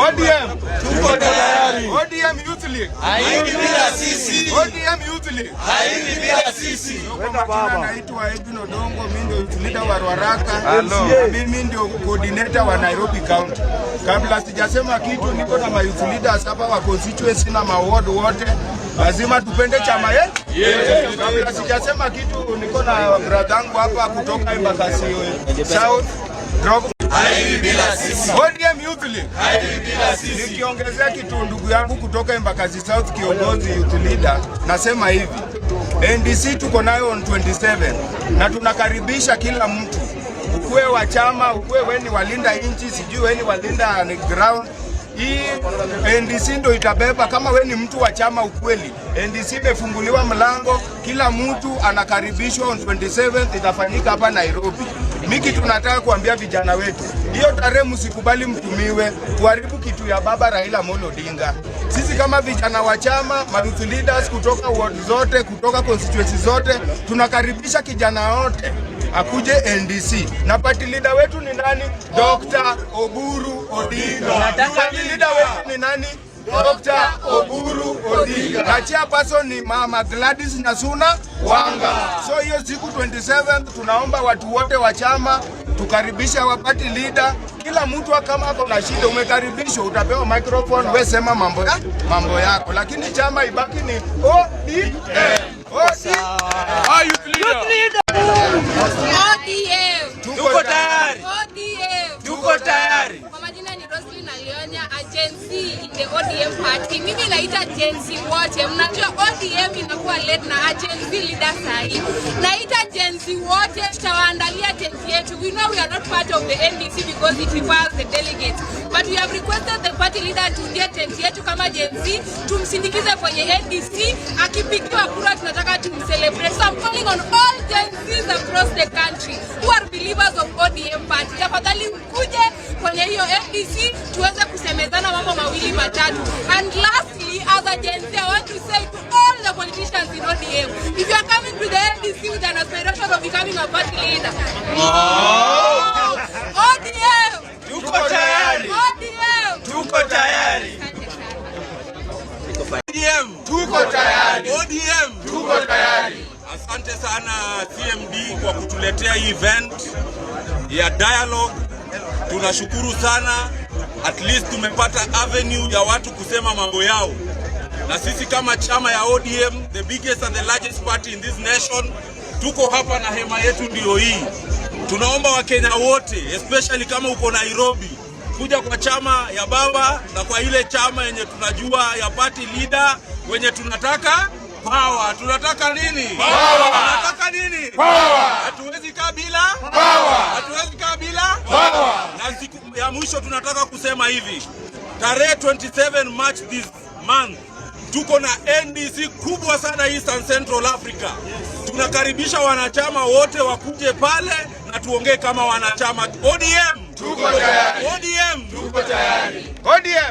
ODM. Tuko tayari. ODM Youth League. Haidi bila sisi. ODM Youth League. Haidi bila sisi. Naitwa Edwin Odongo, mimi ndio youth leader wa Ruaraka. Mimi ndio coordinator wa Nairobi County. Kabla sijasema kitu, niko na ma youth leaders hapa wa constituency na ma ward wote. Lazima tupende chama yetu. Kabla sijasema kitu, niko na bradangu hapa kutoka Embakasi South. Haidi bila sisi. ODM Youth League. Haidi bila sisi. Nikiongezea kitu, ndugu yangu kutoka Embakasi South, kiongozi youth leader, nasema hivi. NDC tuko nayo on 27 na tunakaribisha kila mtu, ukuwe wa chama, ukuwe weni walinda inchi, sijui weni walinda ground. Hii NDC ndio itabeba. Kama weni mtu wa chama ukweli, NDC imefunguliwa mlango, kila mtu anakaribishwa. On 27 itafanyika hapa Nairobi. Miki tunataka kuambia vijana wetu, hiyo tarehe msikubali mtumiwe kuharibu kitu ya baba Raila Amolo Odinga. Sisi kama vijana wa chama, youth leaders kutoka ward zote, kutoka constituency zote, tunakaribisha kijana wote akuje NDC. Na party leader wetu ni nani? Dr. Oburu Odinga. Party leader wetu ni nani? Dr. Oburu Odinga. Na chairperson ni Mama Gladys Nyasuna Wanga. So hiyo siku 27 tunaomba watu wote wa chama tukaribisha wa party leader. Kila mtu kama ako na shida umekaribishwa, utapewa microphone, wewe sema mambo yako, lakini chama ibaki ni ODM. Tuko tayari. ODM. Tuko tayari. Kwa majina ni Roslyn Alionya, agency in the ODM party. Mimi naita agency wote. Mnajua ODM inakuwa led na agency leader sahi. Naita agency wote, tutawaandalia tent yetu. We know we are not part of the NDC because it requires the delegates. But we have requested the party leader to get tent yetu kama agency, tumsindikize kwenye NDC. Akipigiwa kura tunataka tumcelebrate. So I'm calling on all agencies across the country who are believers of ODM party. Tafadhali mkuje kwenye hiyo NDC tuweze kusemezana mambo mawili matatu. And lastly, as a agency, I want to say to all the politicians in ODM, if you are coming to the NDC with an aspiration of becoming a party leader, ODM! Tuko tayari. ODM! Tuko tayari. ODM. Tuko tayari. ODM. Tuko tayari. Asante sana CMD kwa kutuletea event ya dialogue. Tunashukuru sana. At least tumepata avenue ya watu kusema mambo yao. Na sisi kama chama ya ODM, the biggest and the largest party in this nation, tuko hapa na hema yetu ndio hii. Tunaomba Wakenya wote, especially kama uko Nairobi, kuja kwa chama ya baba na kwa ile chama yenye tunajua ya party leader wenye tunataka power. Tunataka nini? Power. Tunataka nini? Power. Hatuwezi kabila? Power. Hatuwezi kabila? Power. Na siku ya mwisho tunataka kusema hivi. Tarehe 27 March this month tuko na NDC kubwa sana Eastern Central Africa. Tunakaribisha wanachama wote wakuje pale na tuongee kama wanachama. ODM. Tuko tayari. ODM. Tuko tayari. ODM.